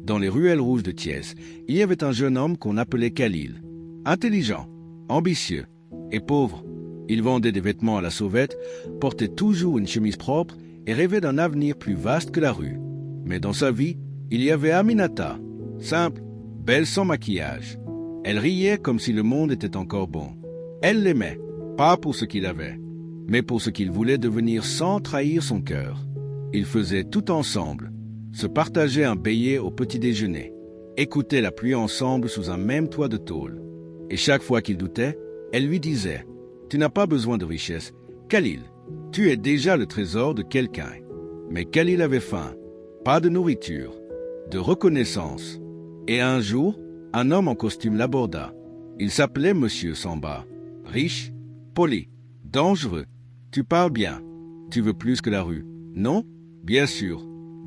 Dans les ruelles rouges de Thiès, il y avait un jeune homme qu'on appelait Khalil. Intelligent, ambitieux et pauvre. Il vendait des vêtements à la sauvette, portait toujours une chemise propre et rêvait d'un avenir plus vaste que la rue. Mais dans sa vie, il y avait Aminata, simple, belle sans maquillage. Elle riait comme si le monde était encore bon. Elle l'aimait, pas pour ce qu'il avait, mais pour ce qu'il voulait devenir sans trahir son cœur. Ils faisaient tout ensemble, se partageaient un bélier au petit déjeuner, écoutaient la pluie ensemble sous un même toit de tôle. Et chaque fois qu'il doutait, elle lui disait « Tu n'as pas besoin de richesse, Khalil, tu es déjà le trésor de quelqu'un. » Mais Khalil avait faim, pas de nourriture, de reconnaissance. Et un jour, un homme en costume l'aborda. Il s'appelait Monsieur Samba, riche, poli, dangereux. Tu parles bien. Tu veux plus que la rue, non? Bien sûr.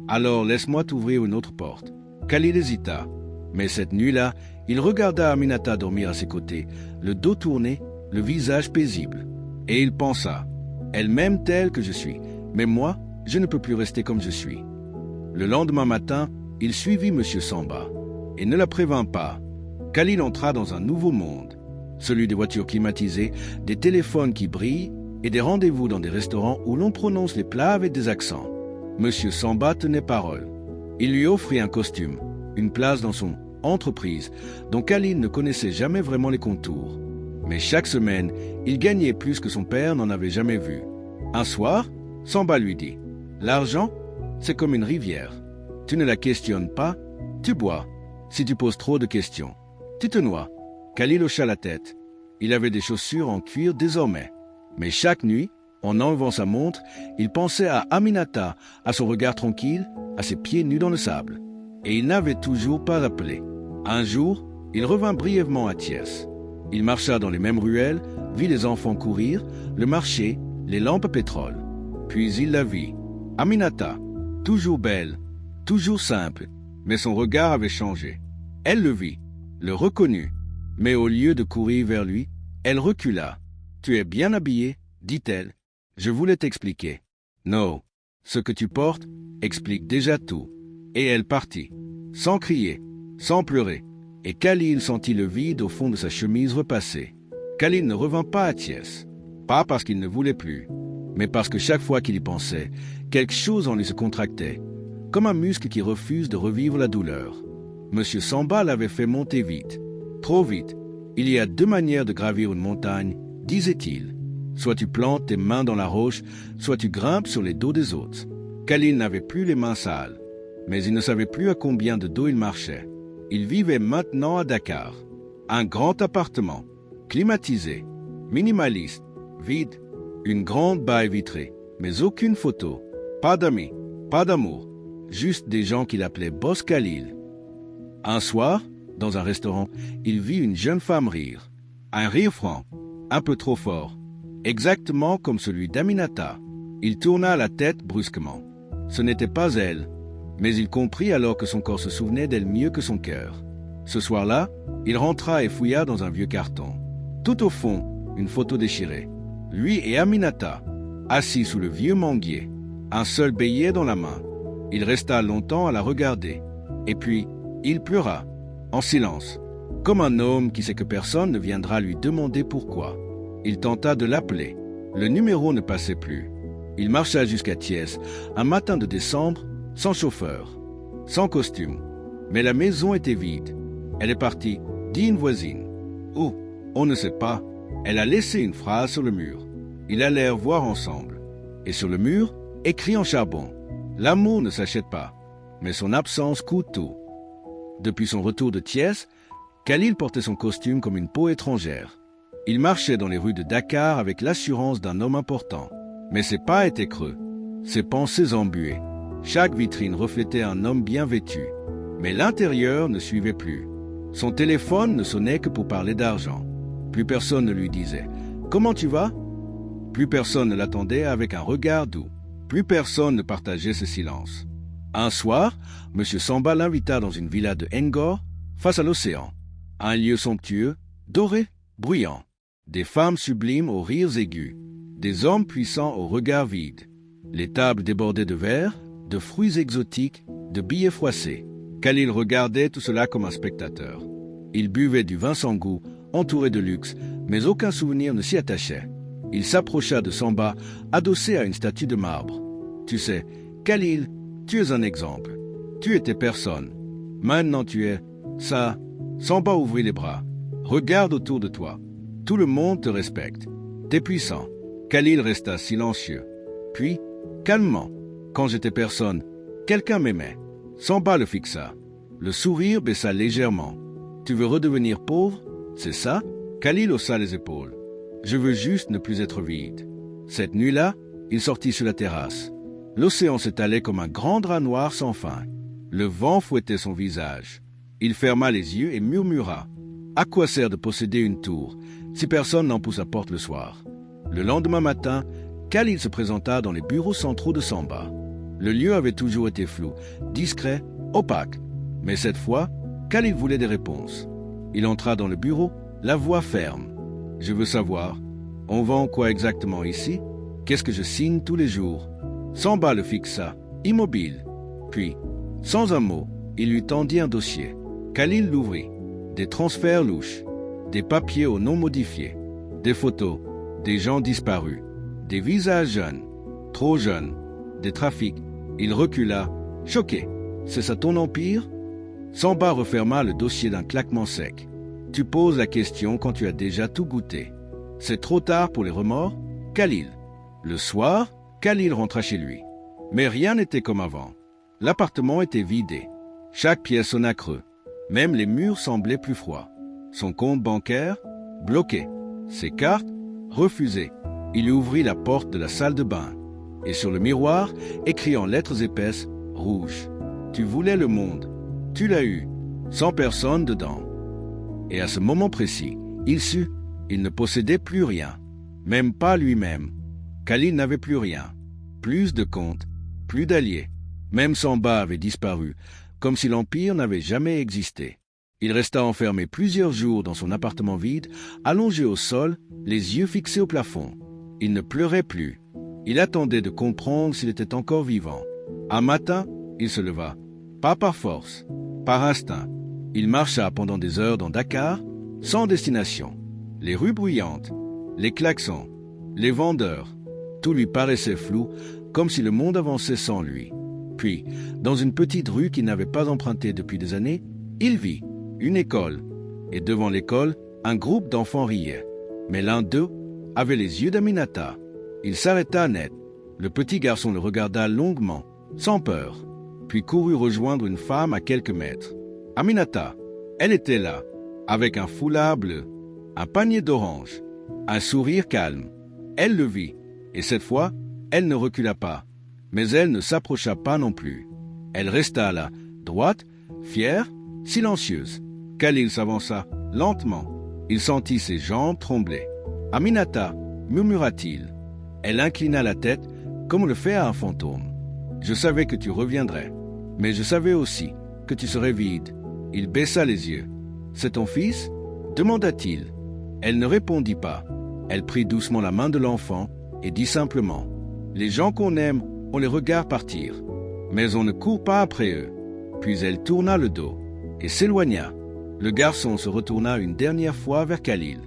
Alors laisse-moi t'ouvrir une autre porte. Khalil hésita. Mais cette nuit-là, il regarda Aminata dormir à ses côtés, le dos tourné, le visage paisible. Et il pensa, elle m'aime telle que je suis, mais moi, je ne peux plus rester comme je suis. Le lendemain matin, il suivit M. Samba et ne la prévint pas. Khalil entra dans un nouveau monde, celui des voitures climatisées, des téléphones qui brillent et des rendez-vous dans des restaurants où l'on prononce les plats avec des accents. M. Samba tenait parole. Il lui offrit un costume, une place dans son entreprise dont Khalil ne connaissait jamais vraiment les contours. Mais chaque semaine, il gagnait plus que son père n'en avait jamais vu. Un soir, Samba lui dit « L'argent, c'est comme une rivière. Tu ne la questionnes pas, tu bois. Si tu poses trop de questions, tu te noies. » Khalil hocha la tête. Il avait des chaussures en cuir désormais. Mais chaque nuit, en enlevant sa montre, il pensait à Aminata, à son regard tranquille, à ses pieds nus dans le sable. Et il n'avait toujours pas appelé. Un jour, il revint brièvement à Thiès. Il marcha dans les mêmes ruelles, vit les enfants courir, le marché, les lampes à pétrole. Puis il la vit. Aminata, toujours belle, toujours simple, mais son regard avait changé. Elle le vit, le reconnut, mais au lieu de courir vers lui, elle recula. « Tu es bien habillé, dit-elle. Je voulais t'expliquer. »« Non, ce que tu portes explique déjà tout. » Et elle partit, sans crier, sans pleurer. Et Khalil sentit le vide au fond de sa chemise repassée. Khalil ne revint pas à Thiès, pas parce qu'il ne voulait plus, mais parce que chaque fois qu'il y pensait, quelque chose en lui se contractait, comme un muscle qui refuse de revivre la douleur. Monsieur Samba l'avait fait monter vite, trop vite. Il y a deux manières de gravir une montagne, disait-il. Soit tu plantes tes mains dans la roche, soit tu grimpes sur les dos des autres. Khalil n'avait plus les mains sales, mais il ne savait plus à combien de dos il marchait. Il vivait maintenant à Dakar. Un grand appartement, climatisé, minimaliste, vide, une grande baie vitrée, mais aucune photo, pas d'amis, pas d'amour, juste des gens qu'il appelait Boss Khalil. Un soir, dans un restaurant, il vit une jeune femme rire. Un rire franc, un peu trop fort, exactement comme celui d'Aminata. Il tourna la tête brusquement. Ce n'était pas elle, mais il comprit alors que son corps se souvenait d'elle mieux que son cœur. Ce soir-là, il rentra et fouilla dans un vieux carton. Tout au fond, une photo déchirée. Lui et Aminata, assis sous le vieux manguier, un seul bélier dans la main. Il resta longtemps à la regarder. Et puis, il pleura, en silence, comme un homme qui sait que personne ne viendra lui demander pourquoi. Il tenta de l'appeler. Le numéro ne passait plus. Il marcha jusqu'à Thiès, un matin de décembre, sans chauffeur, sans costume. Mais la maison était vide. Elle est partie, dit une voisine. Oh, on ne sait pas. Elle a laissé une phrase sur le mur. Ils allèrent voir ensemble. Et sur le mur, écrit en charbon. L'amour ne s'achète pas, mais son absence coûte tout. Depuis son retour de Thiès, Khalil portait son costume comme une peau étrangère. Il marchait dans les rues de Dakar avec l'assurance d'un homme important. Mais ses pas étaient creux, ses pensées embuées. Chaque vitrine reflétait un homme bien vêtu. Mais l'intérieur ne suivait plus. Son téléphone ne sonnait que pour parler d'argent. Plus personne ne lui disait « Comment tu vas ?» Plus personne ne l'attendait avec un regard doux. Plus personne ne partageait ce silence. Un soir, M. Samba l'invita dans une villa de Ngor, face à l'océan. Un lieu somptueux, doré, bruyant. Des femmes sublimes aux rires aigus. Des hommes puissants aux regards vides. Les tables débordaient de verre, de fruits exotiques, de billets froissés. Khalil regardait tout cela comme un spectateur. Il buvait du vin sans goût, entouré de luxe, mais aucun souvenir ne s'y attachait. Il s'approcha de Samba, adossé à une statue de marbre. « Tu sais, Khalil, tu es un exemple. Tu étais personne. Maintenant tu es... ça... » Samba ouvrit les bras. « Regarde autour de toi. Tout le monde te respecte. T'es puissant. » Khalil resta silencieux. Puis, calmement, quand j'étais personne, quelqu'un m'aimait. Samba le fixa. Le sourire baissa légèrement. « Tu veux redevenir pauvre? C'est ça ?» Khalil haussa les épaules. « Je veux juste ne plus être vide. » Cette nuit-là, il sortit sur la terrasse. L'océan s'étalait comme un grand drap noir sans fin. Le vent fouettait son visage. Il ferma les yeux et murmura. « À quoi sert de posséder une tour si personne n'en pousse à porte le soir ?» Le lendemain matin, Khalil se présenta dans les bureaux centraux de Samba. Le lieu avait toujours été flou, discret, opaque. Mais cette fois, Khalil voulait des réponses. Il entra dans le bureau, la voix ferme. « Je veux savoir, on vend quoi exactement ici? Qu'est-ce que je signe tous les jours ?» Samba le fixa, immobile. Puis, sans un mot, il lui tendit un dossier. Khalil l'ouvrit. Des transferts louches, des papiers aux noms modifiés, des photos, des gens disparus, des visages jeunes, trop jeunes, des trafics. Il recula, choqué. « C'est ça ton empire ?» Samba referma le dossier d'un claquement sec. « Tu poses la question quand tu as déjà tout goûté. C'est trop tard pour les remords ?» Khalil. Le soir, Khalil rentra chez lui. Mais rien n'était comme avant. L'appartement était vidé. Chaque pièce sonna creux. Même les murs semblaient plus froids. Son compte bancaire, bloqué. Ses cartes, refusées. Il ouvrit la porte de la salle de bain. Et sur le miroir, écrit en lettres épaisses, rouges. « Tu voulais le monde. Tu l'as eu. Sans personne dedans. » Et à ce moment précis, il sut, il ne possédait plus rien. Même pas lui-même. Khalil n'avait plus rien. Plus de comptes, plus d'alliés. Même Samba avait disparu, comme si l'Empire n'avait jamais existé. Il resta enfermé plusieurs jours dans son appartement vide, allongé au sol, les yeux fixés au plafond. Il ne pleurait plus. Il attendait de comprendre s'il était encore vivant. Un matin, il se leva. Pas par force, par instinct. Il marcha pendant des heures dans Dakar, sans destination. Les rues bruyantes, les klaxons, les vendeurs, tout lui paraissait flou, comme si le monde avançait sans lui. Puis, dans une petite rue qu'il n'avait pas empruntée depuis des années, il vit une école. Et devant l'école, un groupe d'enfants riait. Mais l'un d'eux avait les yeux d'Aminata. Il s'arrêta net. Le petit garçon le regarda longuement, sans peur, puis courut rejoindre une femme à quelques mètres. Aminata, elle était là, avec un foulard bleu, un panier d'oranges, un sourire calme. Elle le vit, et cette fois, elle ne recula pas. Mais elle ne s'approcha pas non plus. Elle resta là, droite, fière, silencieuse. Khalil s'avança lentement. Il sentit ses jambes trembler. « Aminata » murmura-t-il. Elle inclina la tête comme on le fait à un fantôme. « Je savais que tu reviendrais, mais je savais aussi que tu serais vide. » Il baissa les yeux. « C'est ton fils ?» demanda-t-il. Elle ne répondit pas. Elle prit doucement la main de l'enfant et dit simplement « Les gens qu'on aime, on les regarde partir, mais on ne court pas après eux. » Puis elle tourna le dos et s'éloigna. Le garçon se retourna une dernière fois vers Khalil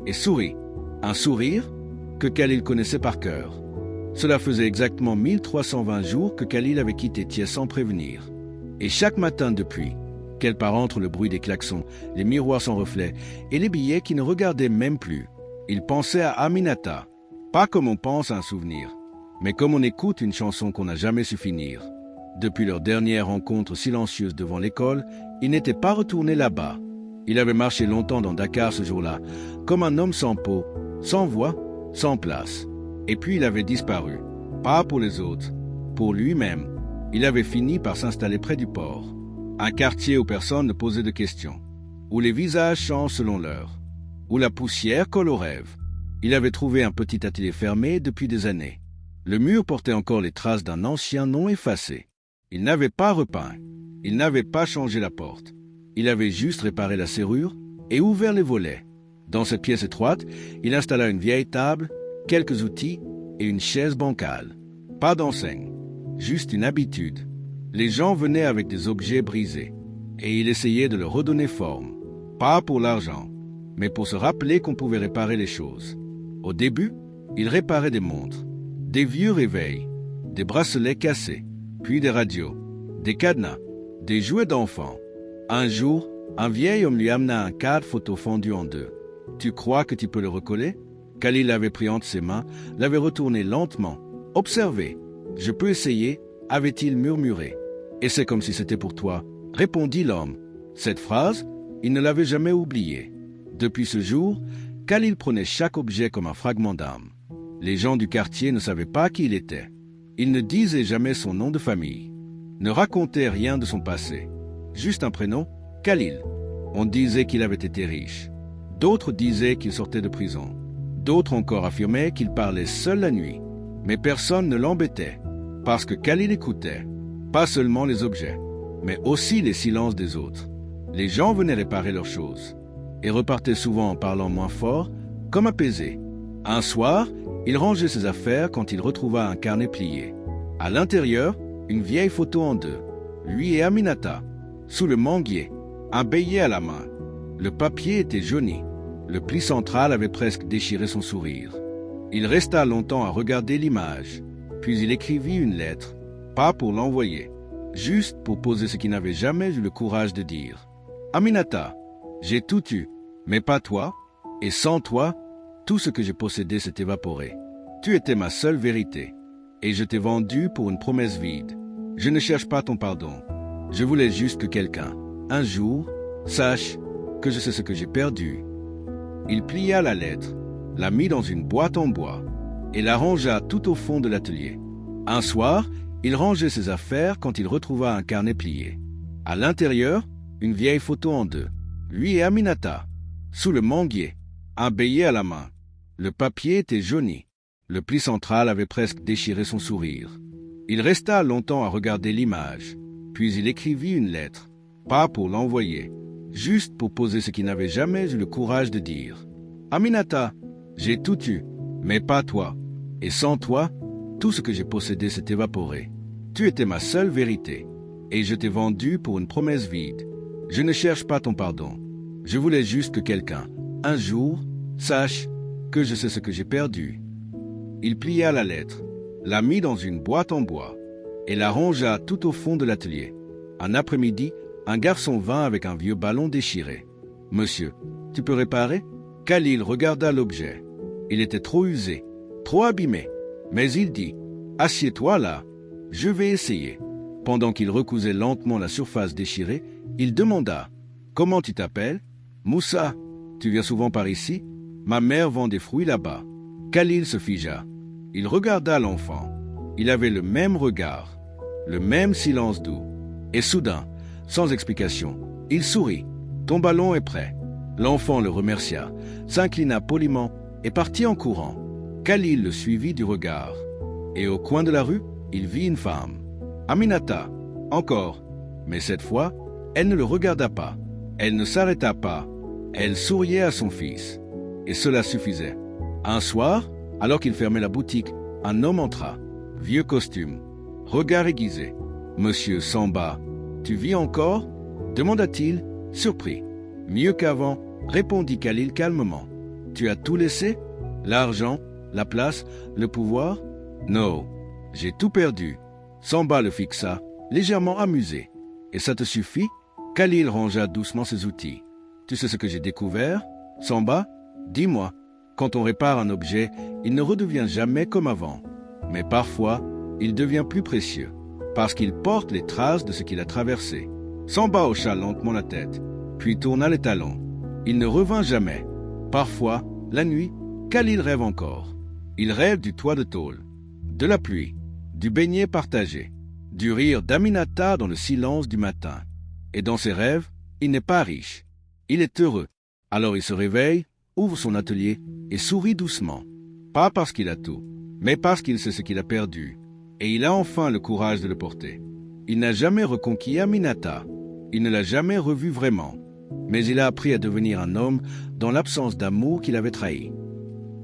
et sourit. Un sourire que Khalil connaissait par cœur. Cela faisait exactement 1320 jours que Khalil avait quitté Thiès sans prévenir. Et chaque matin depuis, qu'elle part entre le bruit des klaxons, les miroirs sans reflet et les billets qui ne regardaient même plus, il pensait à Aminata, pas comme on pense à un souvenir, mais comme on écoute une chanson qu'on n'a jamais su finir. Depuis leur dernière rencontre silencieuse devant l'école, il n'était pas retourné là-bas. Il avait marché longtemps dans Dakar ce jour-là, comme un homme sans peau, sans voix, sans place. Et puis il avait disparu. Pas pour les autres, pour lui-même. Il avait fini par s'installer près du port. Un quartier où personne ne posait de questions. Où les visages changent selon l'heure. Où la poussière colle aux rêves. Il avait trouvé un petit atelier fermé depuis des années. Le mur portait encore les traces d'un ancien nom effacé. Il n'avait pas repeint. Il n'avait pas changé la porte. Il avait juste réparé la serrure et ouvert les volets. Dans cette pièce étroite, il installa une vieille table, quelques outils et une chaise bancale. Pas d'enseigne, juste une habitude. Les gens venaient avec des objets brisés. et il essayait de leur redonner forme. Pas pour l'argent, mais pour se rappeler qu'on pouvait réparer les choses. Au début, il réparait des montres, des vieux réveils, des bracelets cassés, puis des radios, des cadenas, des jouets d'enfants. Un jour, un vieil homme lui amena un cadre photo fendu en deux. « Tu crois que tu peux le recoller ?» Khalil l'avait pris entre ses mains, l'avait retourné lentement. « Observez. Je peux essayer » avait-il murmuré. « Et c'est comme si c'était pour toi » répondit l'homme. Cette phrase, il ne l'avait jamais oubliée. Depuis ce jour, Khalil prenait chaque objet comme un fragment d'âme. Les gens du quartier ne savaient pas qui il était. Il ne disait jamais son nom de famille, ne racontait rien de son passé. Juste un prénom, Khalil. On disait qu'il avait été riche. D'autres disaient qu'il sortait de prison. D'autres encore affirmaient qu'il parlait seul la nuit. Mais personne ne l'embêtait, parce que Khalil écoutait, pas seulement les objets, mais aussi les silences des autres. Les gens venaient réparer leurs choses, et repartaient souvent en parlant moins fort, comme apaisés. Un soir, il rangeait ses affaires quand il retrouva un carnet plié. À l'intérieur, une vieille photo en deux, lui et Aminata, sous le manguier, un bélier à la main. Le papier était jauni. Le pli central avait presque déchiré son sourire. Il resta longtemps à regarder l'image, puis il écrivit une lettre, pas pour l'envoyer, juste pour poser ce qu'il n'avait jamais eu le courage de dire. « Aminata, j'ai tout eu, mais pas toi, et sans toi, tout ce que j'ai possédé s'est évaporé. Tu étais ma seule vérité, et je t'ai vendu pour une promesse vide. Je ne cherche pas ton pardon. Je voulais juste que quelqu'un, un jour, sache que je sais ce que j'ai perdu. » Il plia la lettre, la mit dans une boîte en bois et la rangea tout au fond de l'atelier. Un soir, il rangeait ses affaires quand il retrouva un carnet plié. À l'intérieur, une vieille photo en deux, lui et Aminata, sous le manguier, un bélier à la main. Le papier était jauni. Le pli central avait presque déchiré son sourire. Il resta longtemps à regarder l'image, puis il écrivit une lettre, pas pour l'envoyer, juste pour poser ce qu'il n'avait jamais eu le courage de dire. « Aminata, j'ai tout eu, mais pas toi. Et sans toi, tout ce que j'ai possédé s'est évaporé. Tu étais ma seule vérité, et je t'ai vendu pour une promesse vide. Je ne cherche pas ton pardon. Je voulais juste que quelqu'un, un jour, sache que je sais ce que j'ai perdu. » Il plia la lettre, la mit dans une boîte en bois, et la rangea tout au fond de l'atelier. Un après-midi, un garçon vint avec un vieux ballon déchiré. « Monsieur, tu peux réparer ?» Khalil regarda l'objet. Il était trop usé, trop abîmé. Mais il dit, « Assieds-toi là, je vais essayer. » Pendant qu'il recousait lentement la surface déchirée, il demanda, « Comment tu t'appelles ?»« Moussa, tu viens souvent par ici ? Ma mère vend des fruits là-bas. » Khalil se figea. Il regarda l'enfant. Il avait le même regard, le même silence doux. Et soudain, sans explication, il sourit. « Ton ballon est prêt. » L'enfant le remercia, s'inclina poliment et partit en courant. Khalil le suivit du regard. Et au coin de la rue, il vit une femme. Aminata, encore. Mais cette fois, elle ne le regarda pas. Elle ne s'arrêta pas. Elle souriait à son fils. Et cela suffisait. Un soir, alors qu'il fermait la boutique, un homme entra. Vieux costume, regard aiguisé. « Monsieur Samba, tu vis encore ?» demanda-t-il, surpris. « Mieux qu'avant, » répondit Khalil calmement. « Tu as tout laissé? L'argent, la place, le pouvoir? »« Non, j'ai tout perdu. » Samba le fixa, légèrement amusé. « Et ça te suffit ?» Khalil rangea doucement ses outils. « Tu sais ce que j'ai découvert, Samba? Dis-moi, quand on répare un objet, il ne redevient jamais comme avant. Mais parfois, il devient plus précieux, parce qu'il porte les traces de ce qu'il a traversé. » Samba hocha lentement la tête, puis tourna les talons. Il ne revint jamais. Parfois, la nuit, Khalil rêve encore. Il rêve du toit de tôle, de la pluie, du beignet partagé, du rire d'Aminata dans le silence du matin. Et dans ses rêves, il n'est pas riche. Il est heureux. Alors il se réveille, ouvre son atelier et sourit doucement. Pas parce qu'il a tout, mais parce qu'il sait ce qu'il a perdu. Et il a enfin le courage de le porter. Il n'a jamais reconquis Aminata. Il ne l'a jamais revue vraiment. Mais il a appris à devenir un homme dans l'absence d'amour qu'il avait trahi.